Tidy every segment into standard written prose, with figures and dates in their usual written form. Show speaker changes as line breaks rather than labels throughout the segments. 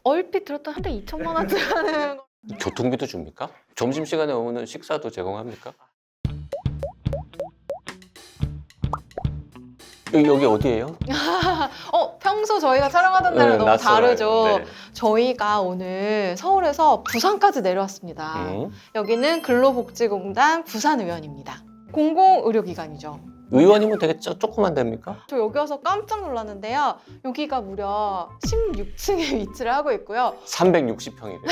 얼핏 들었던 한 달 2천만 원 들어가는 거.
교통비도 줍니까? 점심시간에 오는 식사도 제공합니까? 여기 어디예요?
평소 저희가 촬영하던 날은 너무
낯설어요.
다르죠.
네.
저희가 오늘 서울에서 부산까지 내려왔습니다. 여기는 근로복지공단 부산의원입니다. 공공의료기관이죠.
의원이면 되게 조그만 데입니까?
저 여기 와서 깜짝 놀랐는데요. 여기가 무려 16층에 위치를 하고 있고요.
360평이래요.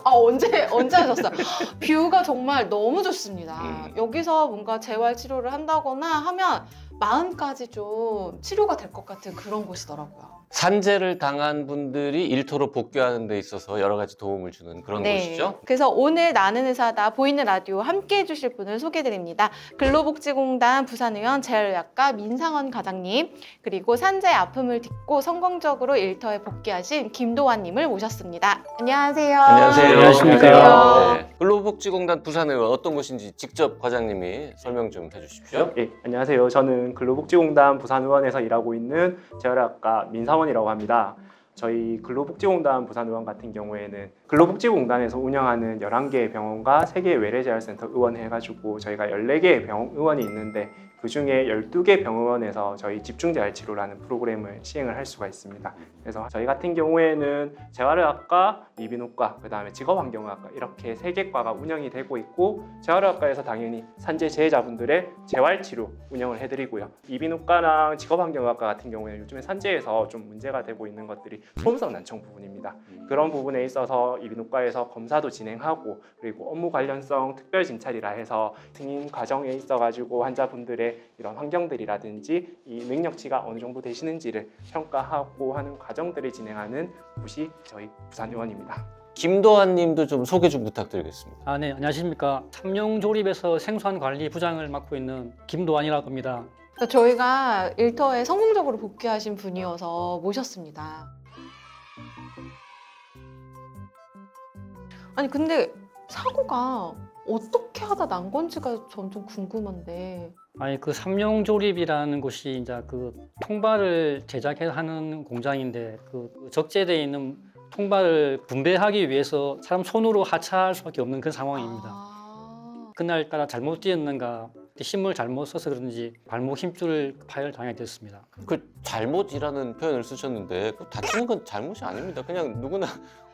언제 하셨어요? 뷰가 정말 너무 좋습니다. 여기서 뭔가 재활치료를 한다거나 하면 마음까지 좀 치료가 될 것 같은 그런 곳이더라고요.
산재를 당한 분들이 일터로 복귀하는 데 있어서 여러 가지 도움을 주는 그런 곳이죠?
그래서 오늘 나는 의사다 보이는 라디오 함께 해주실 분을 소개해드립니다. 근로복지공단 부산의원 재활의학과 민상원 과장님, 그리고 산재 아픔을 딛고 성공적으로 일터에 복귀하신 김도환님을 모셨습니다. 안녕하세요.
안녕하세요.
안녕하십니까.
네. 근로복지공단 부산의원 어떤 곳인지 직접 과장님이 설명 좀 해주십시오.
예, 안녕하세요. 저는 근로복지공단 부산의원에서 일하고 있는 재활의학과 민상원이라고 합니다. 저희 근로복지공단 부산의원 같은 경우에는 근로복지공단에서 운영하는 11개의 병원과 3개의 외래재활센터 의원해가지고 저희가 14개의 병원 의원이 있는데 그중에 12개 병원에서 저희 집중재활치료라는 프로그램을 시행을 할 수가 있습니다. 그래서 저희 같은 경우에는 재활의학과, 이비인후과, 그 다음에 직업환경의학과 이렇게 3개 과가 운영이 되고 있고 재활의학과에서 당연히 산재 재해자분들의 재활치료 운영을 해드리고요. 이비인후과랑 직업환경의학과 같은 경우에는 요즘에 산재에서 좀 문제가 되고 있는 것들이 소음성 난청 부분입니다. 그런 부분에 있어서 이비인후과에서 검사도 진행하고 그리고 업무 관련성 특별 진찰이라 해서 승인 과정에 있어가지고 환자분들의 이런 환경들이라든지 이 능력치가 어느 정도 되시는지를 평가하고 하는 과정들을 진행하는 곳이 저희 부산의원입니다.
김도환 님도 좀 소개 좀 부탁드리겠습니다.
네, 안녕하십니까. 삼룡조립에서 생수환관리 부장을 맡고 있는 김도환이라고 합니다.
저희가 일터에 성공적으로 복귀하신 분이어서 모셨습니다. 아니 근데 사고가 어떻게 하다 난 건지가 전 좀 궁금한데.
그 삼룡조립이라는 곳이 이제 그 통발을 제작해서 하는 공장인데 그 적재되어 있는 통발을 분배하기 위해서 사람 손으로 하차할 수밖에 없는 그런 상황입니다. 그날따라 잘못 뛰었는가 힘을 잘못 써서 그런지 발목 힘줄 파열 당하게 됐습니다.
그 잘못이라는 표현을 쓰셨는데 그 다치는 건 잘못이 아닙니다. 그냥 누구나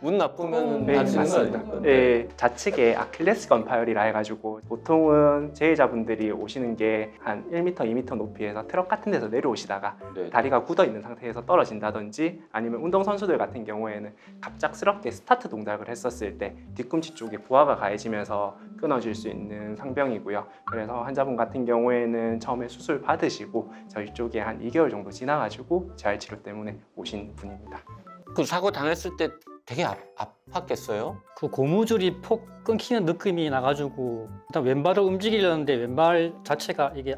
운 나쁘면
네,
다치는 거
맞습니다.
아닙니까?
네, 좌측에 아킬레스건 파열이라 해가지고 보통은 재해자분들이 오시는 게 한 1m, 2m 높이에서 트럭 같은 데서 내려오시다가
네.
다리가 굳어 있는 상태에서 떨어진다든지 아니면 운동선수들 같은 경우에는 갑작스럽게 스타트 동작을 했었을 때 뒤꿈치 쪽에 부하가 가해지면서 끊어질 수 있는 상병이고요. 그래서 환자분 같은 경우에는 처음에 수술 받으시고 저희 쪽에 한 2개월 정도 지나가지고 재활치료 때문에 오신 분입니다.
그 사고 당했을 때 되게 아팠겠어요?
그 고무줄이 폭 끊기는 느낌이 나가지고 일단 왼발을 움직이려는데 왼발 자체가 이게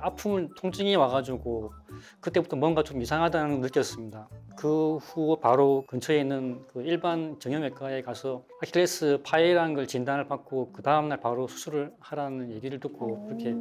통증이 와가지고 그때부터 뭔가 좀 이상하다는 걸 느꼈습니다. 그 후 바로 근처에 있는 그 일반 정형외과에 가서 아킬레스 파열이라는 걸 진단을 받고 그 다음날 바로 수술을 하라는 얘기를 듣고 그렇게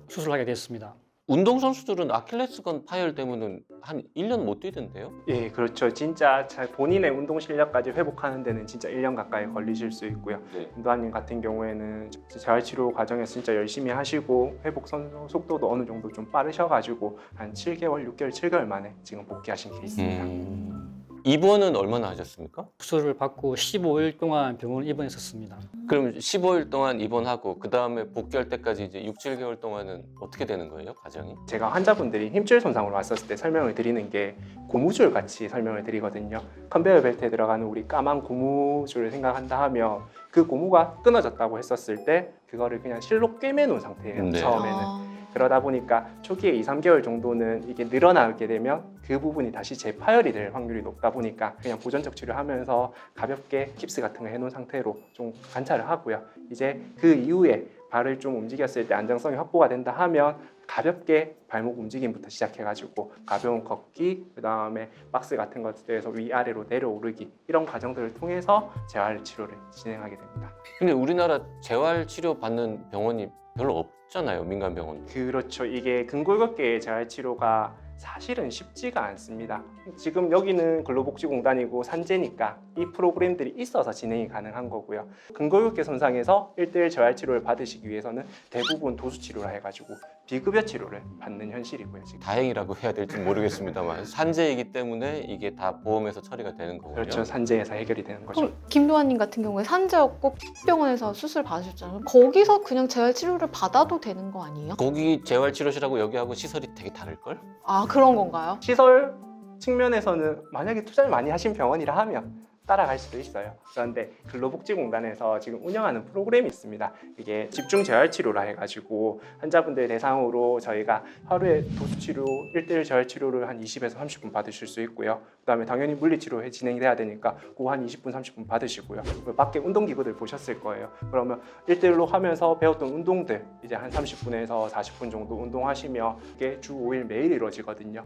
수술을 하게 됐습니다.
운동선수들은 아킬레스건 파열 때문에 한 1년 못 뛰던데요?
예, 그렇죠. 진짜 잘 본인의 운동 실력까지 회복하는 데는 진짜 1년 가까이 걸리실 수 있고요.
네.
김도환님 같은 경우에는 재활치료 과정에서 진짜 열심히 하시고 회복 속도도 어느 정도 좀 빠르셔가지고 한 7개월, 6개월, 7개월 만에 지금 복귀하신 케이스입니다.
입원은 얼마나 하셨습니까?
수술을 받고 15일 동안 병원에 입원했었습니다.
그럼 15일 동안 입원하고 그 다음에 복귀할 때까지 이제 6, 7개월 동안은 어떻게 되는 거예요, 과정이?
제가 환자분들이 힘줄 손상으로 왔었을 때 설명을 드리는 게 고무줄 같이 설명을 드리거든요. 컨베이어 벨트에 들어가는 우리 까만 고무줄을 생각한다 하면 그 고무가 끊어졌다고 했었을 때 그거를 그냥 실로 꿰매 놓은 상태예요.
네.
처음에는. 그러다 보니까 초기에 2, 3개월 정도는 이게 늘어나게 되면 그 부분이 다시 재파열이 될 확률이 높다 보니까 그냥 보존적 치료하면서 가볍게 깁스 같은 거 해놓은 상태로 좀 관찰을 하고요. 이제 그 이후에 발을 좀 움직였을 때 안정성이 확보가 된다 하면 가볍게 발목 움직임부터 시작해가지고 가벼운 걷기, 그 다음에 박스 같은 것들에서 위아래로 내려오르기 이런 과정들을 통해서 재활치료를 진행하게 됩니다.
근데 우리나라 재활치료 받는 병원이 별로 없잖아요, 민간 병원.
그렇죠. 이게 근골격계 재활치료가 사실은 쉽지가 않습니다. 지금 여기는 근로복지공단이고 산재니까 이 프로그램들이 있어서 진행이 가능한 거고요. 근거육계 손상에서 1:1 재활치료를 받으시기 위해서는 대부분 도수치료라 해가지고 비급여 치료를 받는 현실이고요. 지금.
다행이라고 해야 될지 모르겠습니다만 산재이기 때문에 이게 다 보험에서 처리가 되는 거군요.
그렇죠. 산재에서 해결이 되는 거죠.
그럼 김도환님 같은 경우에 산재였고 병원에서 수술 받으셨잖아요. 거기서 그냥 재활치료를 받아도 되는 거 아니에요?
거기 재활치료실하고 여기하고 시설이 되게 다를걸?
아 그런 건가요?
시설 측면에서는 만약에 투자를 많이 하신 병원이라 하면 따라갈 수도 있어요. 그런데 근로복지공단에서 지금 운영하는 프로그램이 있습니다. 이게 집중재활치료라 해가지고 환자분들 대상으로 저희가 하루에 도수치료 1:1 재활치료를 한 20에서 30분 받으실 수 있고요. 그다음에 당연히 물리치료 진행이 돼야 되니까 그거 한 20분, 30분 받으시고요. 밖에 운동기구들 보셨을 거예요. 그러면 1:1로 하면서 배웠던 운동들 이제 한 30분에서 40분 정도 운동하시며 이게 주 5일 매일 이루어지거든요.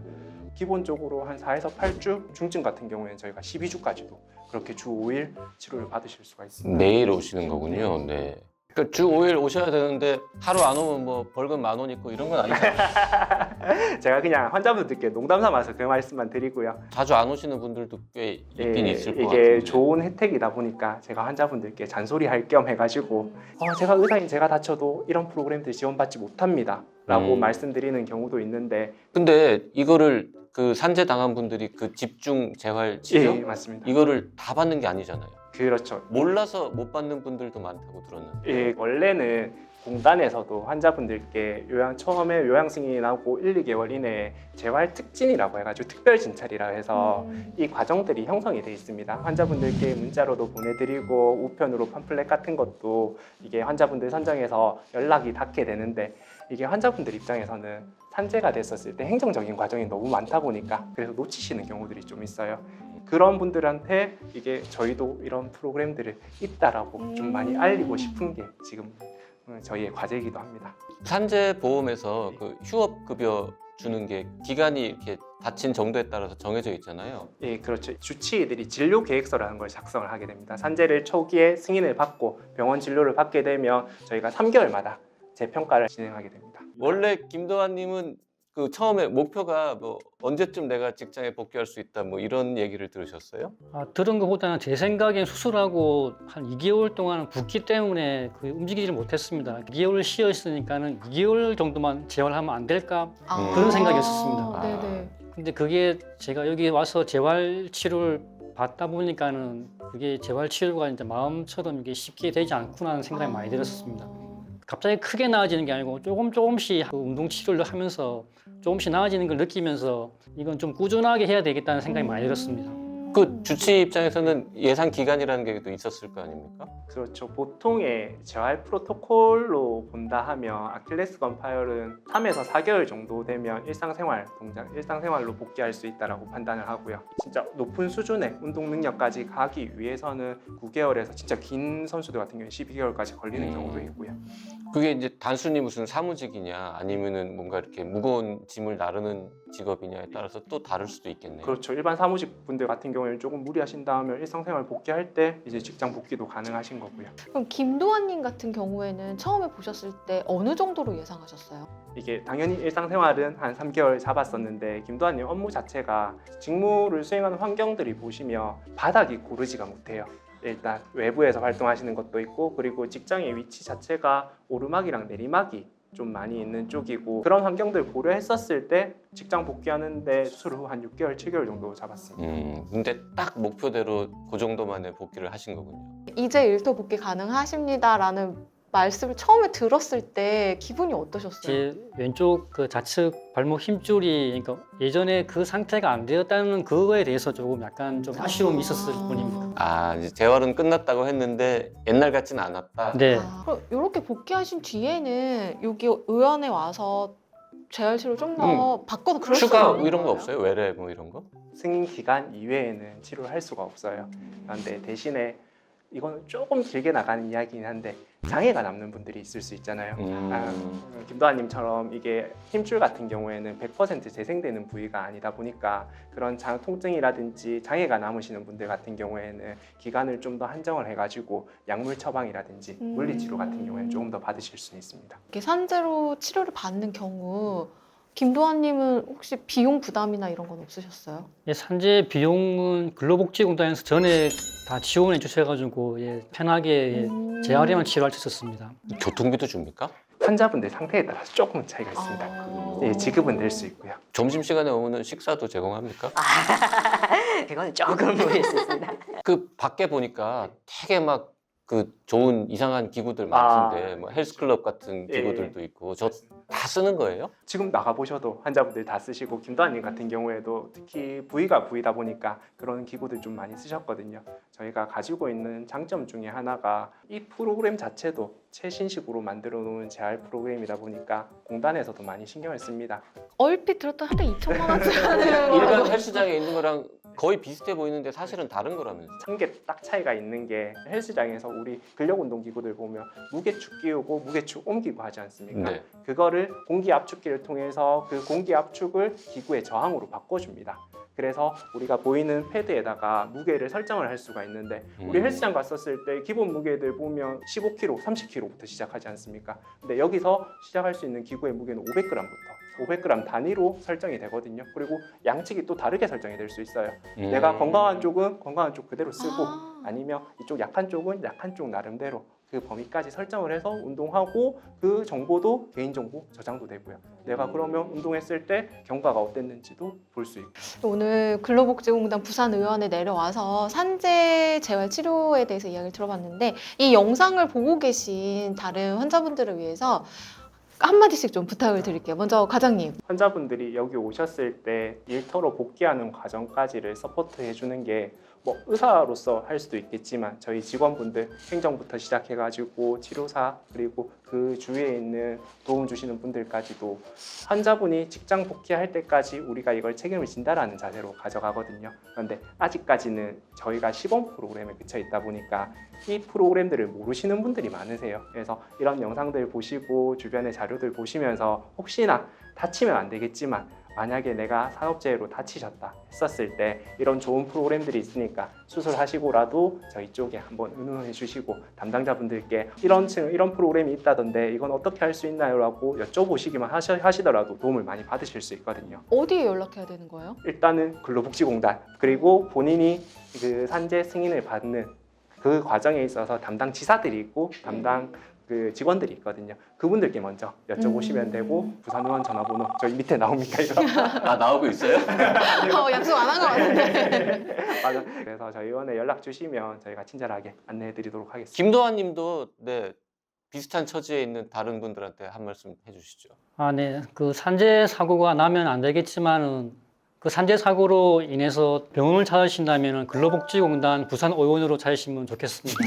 기본적으로 한 4에서 8주, 중증 같은 경우에는 저희가 12주까지도 그렇게 주 5일 치료를 받으실 수가 있습니다.
매일 오시는 거군요. 네. 그러니까 주 5일 오셔야 되는데 하루 안 오면 뭐 벌금 10,000원 있고 이런 건 아니죠?
제가 그냥 환자분들께 농담 삼아서 그 말씀만 드리고요.
자주 안 오시는 분들도 꽤 있긴 있을 것
이게
같은데.
좋은 혜택이다 보니까 제가 환자분들께 잔소리할 겸 해가지고 제가 의사인 제가 다쳐도 이런 프로그램들 지원받지 못합니다 라고 말씀드리는 경우도 있는데
근데 이거를 그 산재 당한 분들이 그 집중 재활 치료
예, 맞습니다.
이거를 다 받는 게 아니잖아요.
그렇죠.
몰라서 못 받는 분들도 많다고 들었는데.
예, 원래는 공단에서도 환자분들께 처음에 요양 승인이 나고 1, 2개월 이내에 재활 특진이라고 해가지고 특별 진찰이라 해서 이 과정들이 형성이 돼 있습니다. 환자분들께 문자로도 보내드리고 우편으로 팜플렛 같은 것도 이게 환자분들 선정해서 연락이 닿게 되는데 이게 환자분들 입장에서는 산재가 됐었을 때 행정적인 과정이 너무 많다 보니까 그래서 놓치시는 경우들이 좀 있어요. 그런 분들한테 이게 저희도 이런 프로그램들을 있다라고 좀 많이 알리고 싶은 게 지금 저희의 과제이기도 합니다.
산재 보험에서 그 휴업 급여 주는 게 기간이 이렇게 다친 정도에 따라서 정해져 있잖아요.
예, 그렇죠. 주치의들이 진료 계획서라는 걸 작성을 하게 됩니다. 산재를 초기에 승인을 받고 병원 진료를 받게 되면 저희가 3개월마다 재평가를 진행하게 됩니다.
원래 김도환님은 그 처음에 목표가 뭐 언제쯤 내가 직장에 복귀할 수 있다 뭐 이런 얘기를 들으셨어요?
들은 것보다는 제 생각엔 수술하고 한 2개월 동안 붓기 때문에 움직이지를 못했습니다. 2개월 쉬어 있으니까는 2개월 정도만 재활하면 안 될까 그런 생각이었었습니다.
네네.
근데 그게 제가 여기 와서 재활 치료를 받다 보니까는 그게 재활 치료가 이제 마음처럼 이게 쉽게 되지 않구나 하는 생각이 많이 들었습니다. 갑자기 크게 나아지는 게 아니고 조금씩 그 운동 치료를 하면서 조금씩 나아지는 걸 느끼면서 이건 좀 꾸준하게 해야 되겠다는 생각이 많이 들었습니다.
그 주치의 입장에서는 예상 기간이라는 게 또 있었을 거 아닙니까?
그렇죠. 보통의 재활 프로토콜로 본다 하면 아킬레스건 파열은 3에서 4개월 정도 되면 일상생활로 복귀할 수 있다라고 판단을 하고요. 진짜 높은 수준의 운동 능력까지 가기 위해서는 9개월에서 진짜 긴 선수들 같은 경우는 12개월까지 걸리는 경우도 있고요.
그게 이제 단순히 무슨 사무직이냐 아니면은 뭔가 이렇게 무거운 짐을 나르는 직업이냐에 따라서 또 다를 수도 있겠네요.
그렇죠. 일반 사무직 분들 같은 경우에는 조금 무리하신다면 일상생활 복귀할 때 이제 직장 복귀도 가능하신 거고요.
그럼 김도환님 같은 경우에는 처음에 보셨을 때 어느 정도로 예상하셨어요?
이게 당연히 일상생활은 한 3개월 잡았었는데 김도환님 업무 자체가 직무를 수행하는 환경들이 보시면 바닥이 고르지가 못해요. 일단 외부에서 활동하시는 것도 있고 그리고 직장의 위치 자체가 오르막이랑 내리막이 좀 많이 있는 쪽이고 그런 환경들 고려했었을 때 직장 복귀하는데 수술 후 한 6개월, 7개월 정도 잡았습니다.
근데 딱 목표대로 그 정도만에 복귀를 하신 거군요.
이제 일터 복귀 가능하십니다라는 말씀을 처음에 들었을 때 기분이 어떠셨어요?
제 왼쪽 그 좌측 발목 힘줄이 그러니까 예전에 그 상태가 안 되었다는 그거에 대해서 조금 약간 좀 아쉬움이 있었을 뿐입니다.
이제 재활은 끝났다고 했는데 옛날 같지는 않았다.
네.
그럼 이렇게 복귀하신 뒤에는 여기 의원에 와서 재활치료 좀 더 바꿔서 그럴
추가
수 있는
이런 거
거예요?
없어요? 외래 뭐 이런 거?
승인 기간 이외에는 치료를 할 수가 없어요. 그런데 대신에 이거는 조금 길게 나가는 이야기긴 한데 장애가 남는 분들이 있을 수 있잖아요. 김도환님처럼 이게 힘줄 같은 경우에는 100% 재생되는 부위가 아니다 보니까 그런 통증이라든지 장애가 남으시는 분들 같은 경우에는 기간을 좀 더 한정을 해가지고 약물 처방이라든지 물리치료 같은 경우에는 조금 더 받으실 수 있습니다.
이렇게 산재로 치료를 받는 경우 김도환님은 혹시 비용 부담이나 이런 건 없으셨어요?
예, 산재 비용은 근로복지공단에서 전에 다 지원해 주셔가지고 예, 편하게 재활에만 치료할 수 있었습니다.
교통비도 줍니까?
환자분들 상태에 따라서 조금은 차이가 있습니다.
아.
예, 지급은 될 수 있고요.
점심시간에 오면 식사도 제공합니까?
그건 조금 모르겠습니다.
그 밖에 보니까 되게 막 그 좋은 이상한 기구들 많던데 뭐 헬스클럽 같은
예.
기구들도 있고 저 다 쓰는 거예요?
지금 나가보셔도 환자분들 다 쓰시고 김도환님 같은 경우에도 특히 부위가 부위다 보니까 그런 기구들 좀 많이 쓰셨거든요. 저희가 가지고 있는 장점 중에 하나가 이 프로그램 자체도 최신식으로 만들어 놓은 재활 프로그램이다 보니까 공단에서도 많이 신경을 씁니다.
얼핏 들었던 하루에 2천만 원씩 하는
일반
거.
헬스장에 있는 거랑 거의 비슷해 보이는데 사실은 다른 거라면서.
한 개 딱 차이가 있는 게 헬스장에서 우리 근력 운동 기구들 보면 무게축 끼우고 무게축 옮기고 하지 않습니까?
네.
그거를 공기 압축기를 통해서 그 공기 압축을 기구의 저항으로 바꿔줍니다. 그래서 우리가 보이는 패드에다가 무게를 설정을 할 수가 있는데 우리 헬스장 갔었을 때 기본 무게들 보면 15kg, 30kg부터 시작하지 않습니까? 근데 여기서 시작할 수 있는 기구의 무게는 500g부터 500g 단위로 설정이 되거든요. 그리고 양측이 또 다르게 설정이 될 수 있어요. 내가 건강한 쪽은 건강한 쪽 그대로 쓰고 아니면 이쪽 약한 쪽은 약한 쪽 나름대로 그 범위까지 설정을 해서 운동하고 그 정보도 개인정보 저장도 되고요. 내가 그러면 운동했을 때 경과가 어땠는지도 볼 수 있고.
오늘 근로복지공단 부산의원에 내려와서 산재 재활 치료에 대해서 이야기를 들어봤는데 이 영상을 보고 계신 다른 환자분들을 위해서 한마디씩 좀 부탁을 드릴게요. 먼저 과장님.
환자분들이 여기 오셨을 때 일터로 복귀하는 과정까지를 서포트 해주는 게 뭐 의사로서 할 수도 있겠지만 저희 직원분들 행정부터 시작해가지고 치료사 그리고 그 주위에 있는 도움 주시는 분들까지도 환자분이 직장 복귀할 때까지 우리가 이걸 책임을 진다라는 자세로 가져가거든요. 그런데 아직까지는 저희가 시범 프로그램에 그쳐 있다 보니까 이 프로그램들을 모르시는 분들이 많으세요. 그래서 이런 영상들 보시고 주변의 자료들 보시면서 혹시나 다치면 안 되겠지만 만약에 내가 산업재해로 다치셨다 했었을 때 이런 좋은 프로그램들이 있으니까 수술하시고라도 저희 쪽에 한번 의논해 주시고 담당자분들께 이런 프로그램이 있다던데 이건 어떻게 할 수 있나요? 라고 여쭤보시기만 하시더라도 도움을 많이 받으실 수 있거든요.
어디에 연락해야 되는 거예요?
일단은 근로복지공단 그리고 본인이 그 산재 승인을 받는 그 과정에 있어서 담당 지사들이 있고 담당 그 직원들이 있거든요. 그분들께 먼저 여쭤보시면 되고 부산의원 전화번호 저희 밑에 나옵니까 이거?
아 나오고 있어요?
약속 안 한 거 같은데.
맞아. 그래서 저희 의원에 연락 주시면 저희가 친절하게 안내해드리도록 하겠습니다.
김도환님도 네 비슷한 처지에 있는 다른 분들한테 한 말씀 해주시죠.
아, 네. 그 산재 사고가 나면 안 되겠지만은 그 산재 사고로 인해서 병원을 찾으신다면 근로복지공단 부산 의원으로 찾으시면 좋겠습니다.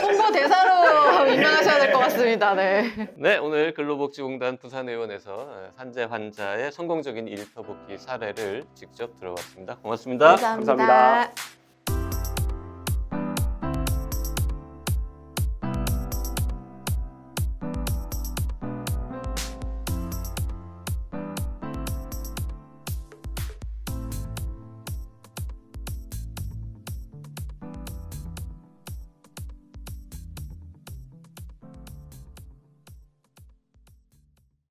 홍보 대사로 임명하셔야 될 것 같습니다. 네.
네, 오늘 근로복지공단 부산의원에서 산재 환자의 성공적인 일터 복귀 사례를 직접 들어봤습니다. 고맙습니다.
감사합니다.
감사합니다.